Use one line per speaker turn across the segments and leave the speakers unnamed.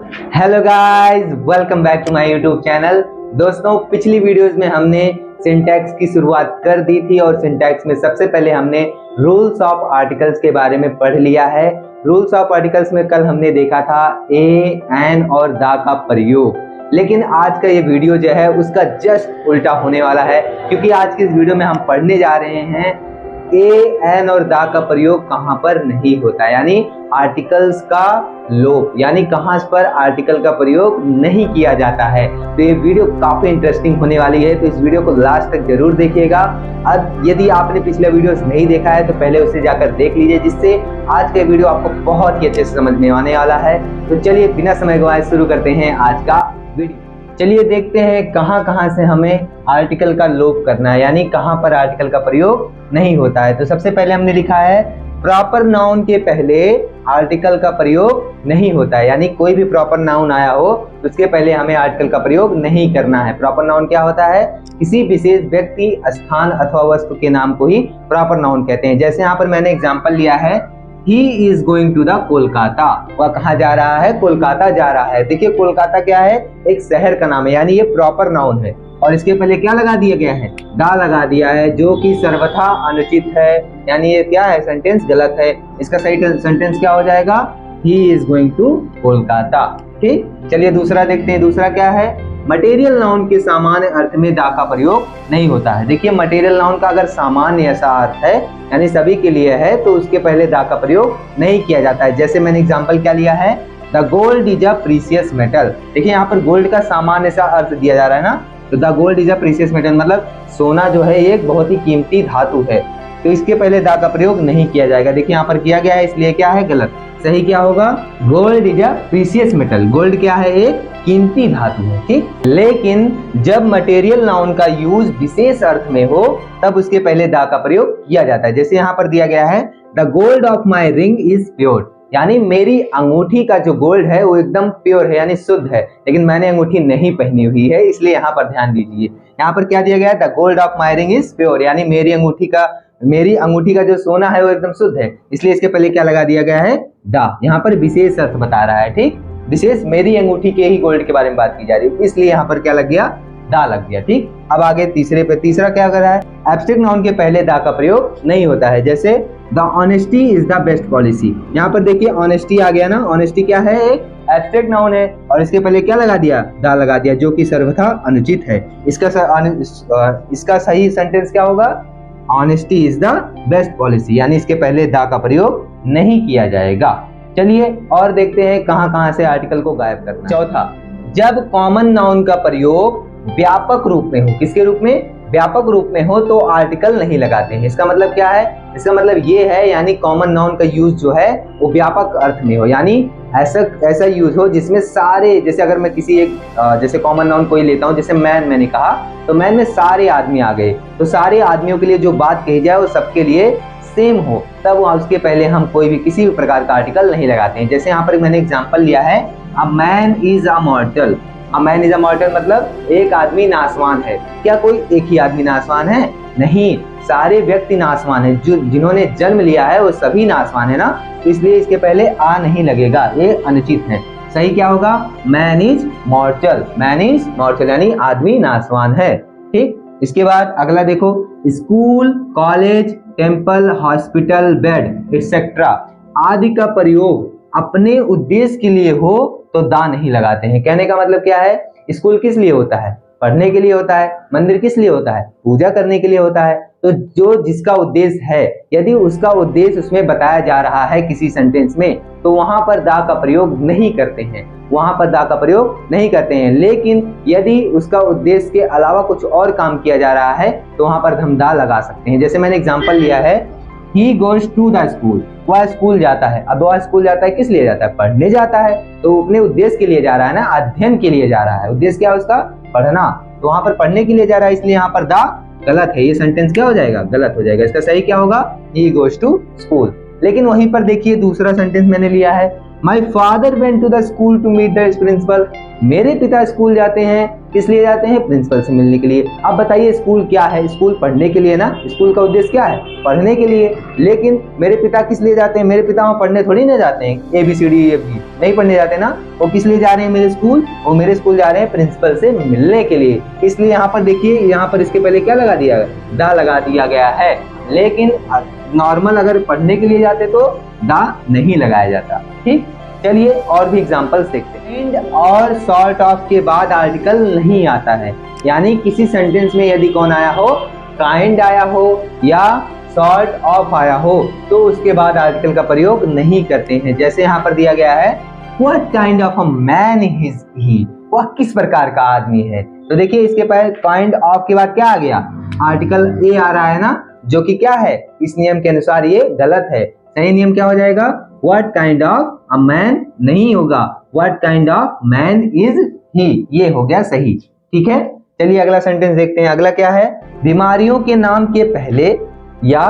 Hello guys, welcome back to my YouTube channel. दोस्तों, पिछली videos में हमने सिंटैक्स की शुरुआत कर दी थी और सिंटैक्स में सबसे पहले हमने रूल्स ऑफ आर्टिकल्स के बारे में पढ़ लिया है। रूल्स ऑफ आर्टिकल्स में कल हमने देखा था ए, एन और द का प्रयोग, लेकिन आज का ये वीडियो जो है उसका जस्ट उल्टा होने वाला है, क्योंकि आज की इस वीडियो में हम पढ़ने जा रहे हैं ए, एन और द का प्रयोग कहां पर नहीं होता, यानी आर्टिकल्स का लोप, यानी कहां पर आर्टिकल का प्रयोग नहीं किया जाता है। तो ये वीडियो काफी इंटरेस्टिंग होने वाली है, तो इस वीडियो को लास्ट तक जरूर देखिएगा। अब यदि आपने पिछले वीडियोस नहीं देखा है तो पहले उसे जाकर देख लीजिए, जिससे आज का वीडियो आपको बहुत ही अच्छे से समझने आने वाला है। तो चलिए बिना समय गवाए शुरू करते हैं आज का वीडियो। चलिए देखते हैं कहां से हमें आर्टिकल का लोप करना है, यानी कहां पर आर्टिकल का प्रयोग नहीं होता है। तो सबसे पहले हमने लिखा है प्रॉपर नाउन के पहले आर्टिकल का प्रयोग नहीं होता है, यानी कोई भी प्रॉपर नाउन आया हो तो उसके पहले हमें आर्टिकल का प्रयोग नहीं करना है। प्रॉपर नाउन क्या होता है? किसी विशेष व्यक्ति, स्थान अथवा वस्तु के नाम को ही प्रॉपर नाउन कहते हैं। जैसे यहाँ पर मैंने एग्जांपल लिया है, he is going to the Kolkata. वह कहाँ जा रहा है? कोलकाता जा रहा है। देखिए कोलकाता क्या है? एक शहर का नाम है, यानी ये प्रॉपर नाउन है। और इसके पहले क्या लगा दिया गया है? दा लगा दिया है, जो कि सर्वथा अनुचित है, यानी ये क्या है? सेंटेंस गलत है। इसका सही सेंटेंस क्या हो जाएगा? He is going to Kolkata. ठीक, चलिए दूसरा देखते हैं। दूसरा क्या है? मटेरियल नाउन के सामान्य अर्थ में दा का प्रयोग नहीं होता है। देखिए मटेरियल नाउन का अगर सामान्य ऐसा अर्थ है, यानी सभी के लिए है, तो उसके पहले दा का प्रयोग नहीं किया जाता है। जैसे मैंने एग्जांपल क्या लिया है? The gold is a precious metal. देखिए यहाँ पर गोल्ड का सामान्य सा अर्थ दिया जा रहा है ना, तो the gold is a precious metal मतलब सोना जो है एक बहुत ही कीमती धातु है, तो इसके पहले दा का प्रयोग नहीं किया जाएगा। देखिए यहाँ पर किया गया है, इसलिए क्या है? गलत। सही क्या होगा? Gold is a precious metal. Gold क्या है? एक कीमती धातु है। ठीक, लेकिन जब मटेरियल नाउन का यूज विशेष अर्थ में हो तब उसके पहले दा का प्रयोग किया जाता है। जैसे यहाँ पर दिया गया है, the gold of my ring is pure, यानी मेरी अंगूठी का जो गोल्ड है वो एकदम प्योर है, यानी शुद्ध है, लेकिन मैंने अंगूठी नहीं पहनी हुई है, इसलिए यहाँ पर ध्यान दीजिए। यहाँ पर क्या दिया गया है? The gold of my ring is pure, यानी मेरी अंगूठी का जो सोना है वो एकदम शुद्ध है, इसलिए इसके पहले क्या लगा दिया गया है? दा। यहाँ पर विशेष अर्थ बता रहा है। ठीक, विशेष मेरी अंगूठी के ही गोल्ड के बारे में बात की जा रही है, इसलिए यहाँ पर क्या लग गया? दा लग गया। ठीक, अब आगे तीसरे पे। तीसरा क्या कर रहा है? एब्स्ट्रैक्ट नाउन के पहले दा का प्रयोग नहीं होता है। जैसे the honesty is the best policy. यहाँ पर देखिए ऑनेस्टी आ गया ना। ऑनेस्टी क्या है? एक एब्स्ट्रैक्ट नाउन है, और इसके पहले क्या लगा दिया? दा लगा दिया, जो कि सर्वथा अनुचित है। इसका सही सेंटेंस क्या होगा? Honesty is the best policy, यानी इसके पहले दा का प्रयोग नहीं किया जाएगा। चलिए और देखते हैं कहां से आर्टिकल को गायब करना। चौथा, जब कॉमन नाउन का प्रयोग व्यापक रूप में हो। किसके रूप में? व्यापक रूप में हो तो आर्टिकल नहीं लगाते हैं। इसका मतलब क्या है? इसका मतलब ये है, यानी कॉमन नाउन का यूज जो है वो व्यापक अर्थ में हो, यानी ऐसा यूज हो जिसमें सारे, जैसे अगर मैं किसी एक जैसे कॉमन नाउन कोई लेता हूँ, जैसे मैन मैंने कहा, तो मैन में सारे आदमी आ गए, तो सारे आदमियों के लिए जो बात कही जाए वो सबके लिए सेम हो, तब उसके पहले हम कोई भी किसी भी प्रकार का आर्टिकल नहीं लगाते हैं। जैसे यहाँ पर मैंने एग्जांपल लिया है, a man is a मॉर्टल। A man is a मॉर्टल मतलब एक आदमी नासवान है। क्या कोई एक ही आदमी नासवान है? नहीं, सारे व्यक्ति नासवान है, जो जिन्होंने जन्म लिया है वो सभी नासवान है ना, तो इसलिए इसके पहले आ नहीं लगेगा, ये अनुचित है। सही क्या होगा? Man is मॉर्टल। मैन इज मॉर्टल यानी आदमी नासवान है। ठीक, इसके बाद अगला देखो, school, college, temple, hospital, bed etcetera आदि का प्रयोग अपने उद्देश्य के लिए हो तो दा नहीं लगाते हैं। कहने का मतलब क्या है? स्कूल किस लिए होता है? पढ़ने के लिए होता है। मंदिर किस लिए होता है? पूजा करने के लिए होता है। तो जो जिसका उद्देश्य है, यदि उसका उद्देश्य उसमें बताया जा रहा है किसी सेंटेंस में, तो वहां पर दा का प्रयोग नहीं करते हैं, वहां पर दा का प्रयोग नहीं करते हैं। लेकिन यदि उसका उद्देश्य के अलावा कुछ और काम किया जा रहा है तो वहां पर हम दा लगा सकते हैं। जैसे मैंने एग्जांपल लिया है, he goes to the school. वह स्कूल जाता है। अब वह स्कूल जाता है किस लिए जाता है? पढ़ने जाता है, तो अपने उद्देश्य के लिए जा रहा है ना, अध्ययन के लिए जा रहा है। उद्देश्य क्या है उसका? पढ़ना, तो वहां पर पढ़ने के लिए जा रहा है, इसलिए यहाँ पर दा गलत है। ये सेंटेंस क्या हो जाएगा? गलत हो जाएगा। इसका सही क्या होगा? He goes to school. लेकिन वहीं पर देखिए दूसरा सेंटेंस मैंने लिया है, my father went to the school to meet the principal. मेरे पिता स्कूल जाते हैं, किस लिए जाते हैं? प्रिंसिपल से मिलने के लिए। अब बताइए स्कूल क्या है? स्कूल पढ़ने के लिए ना, स्कूल का उद्देश्य क्या है? पढ़ने के लिए। लेकिन मेरे पिता किस लिए जाते हैं? मेरे पिता वहाँ पढ़ने थोड़ी ना जाते हैं, ABCD नहीं पढ़ने जाते ना। वो किस लिए जा रहे हैं मेरे स्कूल? वो मेरे स्कूल जा रहे हैं प्रिंसिपल से मिलने के लिए। इसलिए यहाँ पर देखिए, यहाँ पर इसके पहले क्या लगा दिया है? दा लगा दिया गया है। लेकिन नॉर्मल अगर पढ़ने के लिए जाते तो दा नहीं लगाया जाता। ठीक, चलिए और भी एग्जांपल्स देखते हैं। एंड और सॉर्ट ऑफ के बाद आर्टिकल नहीं आता है, यानी किसी सेंटेंस में यदि कौन आया हो, काइंड आया हो या सॉर्ट ऑफ आया हो, तो उसके बाद आर्टिकल का प्रयोग नहीं करते हैं। जैसे यहाँ पर दिया गया है, what kind of a man is he, वह किस प्रकार का आदमी है। तो देखिए इसके पास काइंड ऑफ के बाद क्या आ गया? आर्टिकल ए आ रहा है ना, जो कि क्या है, इस नियम के अनुसार ये गलत है। सही नियम क्या हो जाएगा? What kind of a man नहीं होगा, What kind of man is he, ये हो गया सही। ठीक है, चलिए अगला सेंटेंस देखते हैं। अगला क्या है? बीमारियों के नाम के पहले या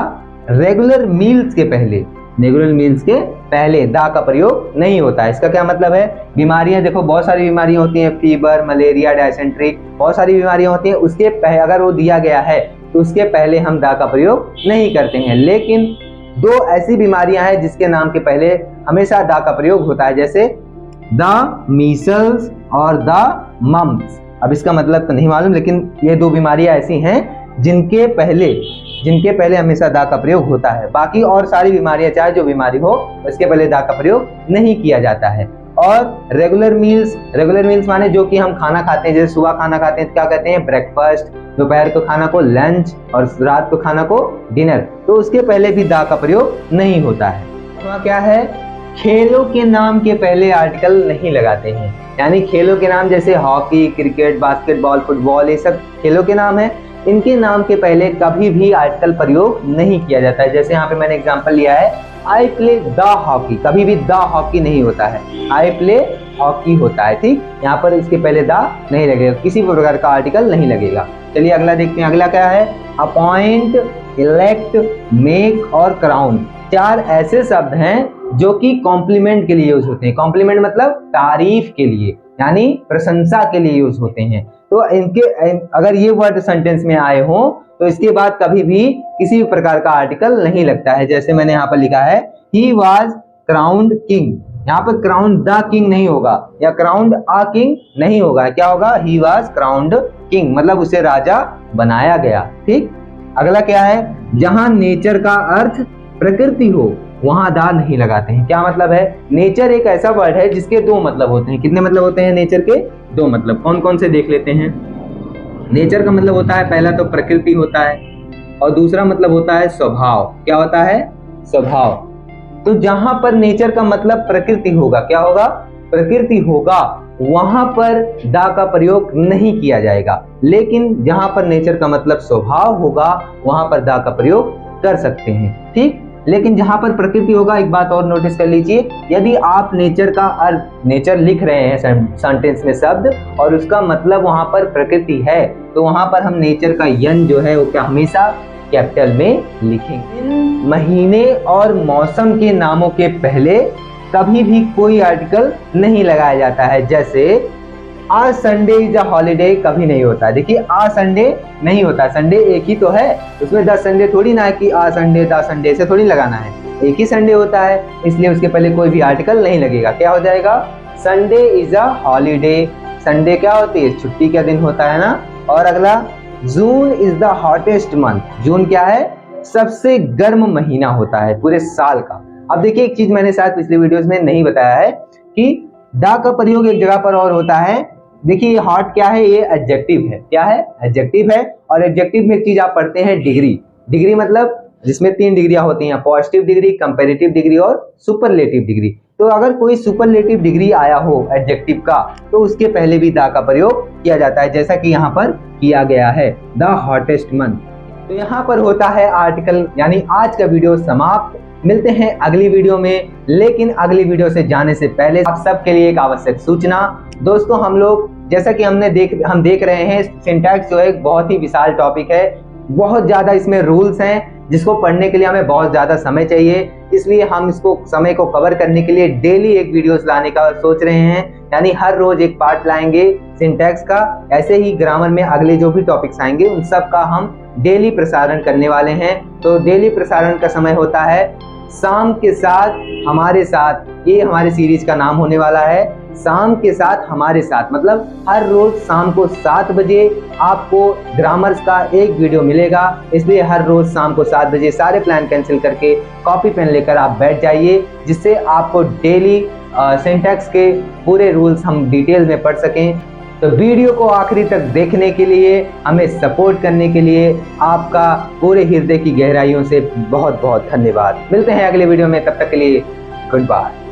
रेगुलर मील्स के पहले, रेगुलर मील्स के पहले दा का प्रयोग नहीं होता है। इसका क्या मतलब है? बीमारियां, देखो बहुत सारी बीमारियां होती हैं, फीवर, मलेरिया, डायसेंट्री, बहुत सारी बीमारियां होती हैं। उसके पहले अगर वो दिया गया है तो उसके पहले हम दा का प्रयोग नहीं करते हैं। लेकिन दो ऐसी बीमारियां हैं जिसके नाम के पहले हमेशा दा का प्रयोग होता है, जैसे द मीसल्स और द मम्स। अब इसका मतलब तो नहीं मालूम, लेकिन ये दो बीमारियां ऐसी हैं जिनके पहले हमेशा दा का प्रयोग होता है। बाकी और सारी बीमारियां, चाहे जो बीमारी हो, इसके पहले दा का प्रयोग नहीं किया जाता है। और रेगुलर मील्स माने जो कि हम खाना खाते हैं, जैसे सुबह खाना खाते हैं तो क्या कहते हैं? ब्रेकफास्ट, दोपहर को खाना को लंच और रात को खाना को डिनर, तो उसके पहले भी दा का प्रयोग नहीं होता है। तो क्या है? खेलों के नाम के पहले आर्टिकल नहीं लगाते हैं, यानी खेलों के नाम जैसे हॉकी, क्रिकेट, बास्केटबॉल, फुटबॉल, ये सब खेलों के नाम है, इनके नाम के पहले कभी भी आर्टिकल प्रयोग नहीं किया जाता है। जैसे यहाँ पे मैंने एग्जांपल लिया है, आई प्ले द हॉकी, कभी भी द हॉकी नहीं होता है, आई प्ले हॉकी होता है। ठीक, यहाँ पर इसके पहले दा नहीं लगेगा, किसी भी प्रकार का आर्टिकल नहीं लगेगा। चलिए अगला देखते हैं। अगला क्या है? अपॉइंट, इलेक्ट, मेक और क्राउन, चार ऐसे शब्द हैं जो कि कॉम्प्लीमेंट के लिए यूज होते हैं। कॉम्प्लीमेंट मतलब तारीफ के लिए, यानी प्रशंसा के लिए यूज होते हैं। तो इनके अगर ये वर्ड सेंटेंस में आए हो तो इसके बाद कभी भी किसी भी प्रकार का आर्टिकल नहीं लगता है। जैसे मैंने यहाँ पर लिखा है, ही वॉज क्राउंड किंग, यहाँ पर क्राउंड द किंग नहीं होगा या क्राउंड अ किंग नहीं होगा, क्या होगा? ही वॉज क्राउंड किंग, मतलब उसे राजा बनाया गया। ठीक, अगला क्या है? जहां नेचर का अर्थ प्रकृति हो वहां दा नहीं लगाते हैं। क्या मतलब है? नेचर एक ऐसा वर्ड है जिसके दो मतलब होते हैं। कितने मतलब होते हैं नेचर के? दो मतलब। कौन कौन से देख लेते हैं। नेचर का मतलब होता है, पहला तो प्रकृति होता है, और दूसरा मतलब होता है स्वभाव। क्या होता है? स्वभाव। तो जहां पर नेचर का मतलब प्रकृति होगा, क्या होगा? प्रकृति होगा, वहां पर दा का प्रयोग नहीं किया जाएगा। लेकिन जहां पर नेचर का मतलब स्वभाव होगा वहां पर दा का प्रयोग कर सकते हैं। ठीक, लेकिन जहां पर प्रकृति होगा, एक बात और नोटिस कर लीजिए, यदि आप नेचर का अर्थ, नेचर लिख रहे हैं सेंटेंस में शब्द और उसका मतलब वहां पर प्रकृति है, तो वहां पर हम नेचर का यन जो है वो क्या हमेशा कैपिटल में लिखेंगे। इन महीने और मौसम के नामों के पहले कभी भी कोई आर्टिकल नहीं लगाया जाता है। जैसे आज संडे इज अ हॉलीडे कभी नहीं होता। देखिए आज संडे नहीं होता, संडे एक ही तो है, उसमें 10 संडे थोड़ी ना है कि आज संडे 10 संडे से थोड़ी लगाना है, एक ही संडे होता है, इसलिए उसके पहले कोई भी आर्टिकल नहीं लगेगा। क्या हो जाएगा? Sunday is a holiday, Sunday क्या होती है? छुट्टी का दिन होता है ना। और अगला, June is the hottest month, June क्या है? सबसे गर्म महीना होता है पूरे साल का। अब देखिए एक चीज मैंने शायद पिछले वीडियोस में नहीं बताया है कि दा का प्रयोग एक जगह पर और होता है। देखिए ये हॉट क्या है? ये एडजेक्टिव है। क्या है? एडजेक्टिव है। और एडजेक्टिव में एक चीज आप पढ़ते हैं, डिग्री। डिग्री मतलब जिसमें 3 डिग्रियां होती हैं, पॉजिटिव डिग्री, कंपैरेटिव डिग्री और सुपरलेटिव डिग्री। तो अगर कोई सुपरलेटिव डिग्री आया हो एडजेक्टिव का, तो उसके पहले भी दा का प्रयोग किया जाता है, जैसा कि यहाँ पर किया गया है, द हॉटेस्ट मंथ। तो यहाँ पर होता है आर्टिकल, यानी आज का वीडियो समाप्त। मिलते हैं अगली वीडियो में, लेकिन अगली वीडियो से जाने से पहले आप सबके लिए एक आवश्यक सूचना। दोस्तों हम लोग जैसा कि हम देख रहे हैं, सिंटैक्स जो है एक बहुत ही विशाल टॉपिक है, बहुत ज्यादा इसमें रूल्स हैं। जिसको पढ़ने के लिए हमें बहुत ज़्यादा समय चाहिए। इसलिए हम इसको समय को कवर करने के लिए डेली एक वीडियोस लाने का सोच रहे हैं, यानी हर रोज एक पार्ट लाएंगे सिंटैक्स का। ऐसे ही ग्रामर में अगले जो भी टॉपिक्स आएंगे उन सब का हम डेली प्रसारण करने वाले हैं। तो डेली प्रसारण का समय होता है शाम के साथ हमारे साथ, ये हमारे सीरीज का नाम होने वाला है, शाम के साथ हमारे साथ। मतलब हर रोज शाम को 7 बजे आपको ग्रामर्स का एक वीडियो मिलेगा। इसलिए हर रोज शाम को 7 बजे सारे प्लान कैंसिल करके कॉपी पेन लेकर आप बैठ जाइए, जिससे आपको डेली सिंटैक्स के पूरे रूल्स हम डिटेल में पढ़ सकें। तो वीडियो को आखिरी तक देखने के लिए, हमें सपोर्ट करने के लिए आपका पूरे हृदय की गहराइयों से बहुत बहुत धन्यवाद। मिलते हैं अगले वीडियो में, तब तक के लिए गुड बाय।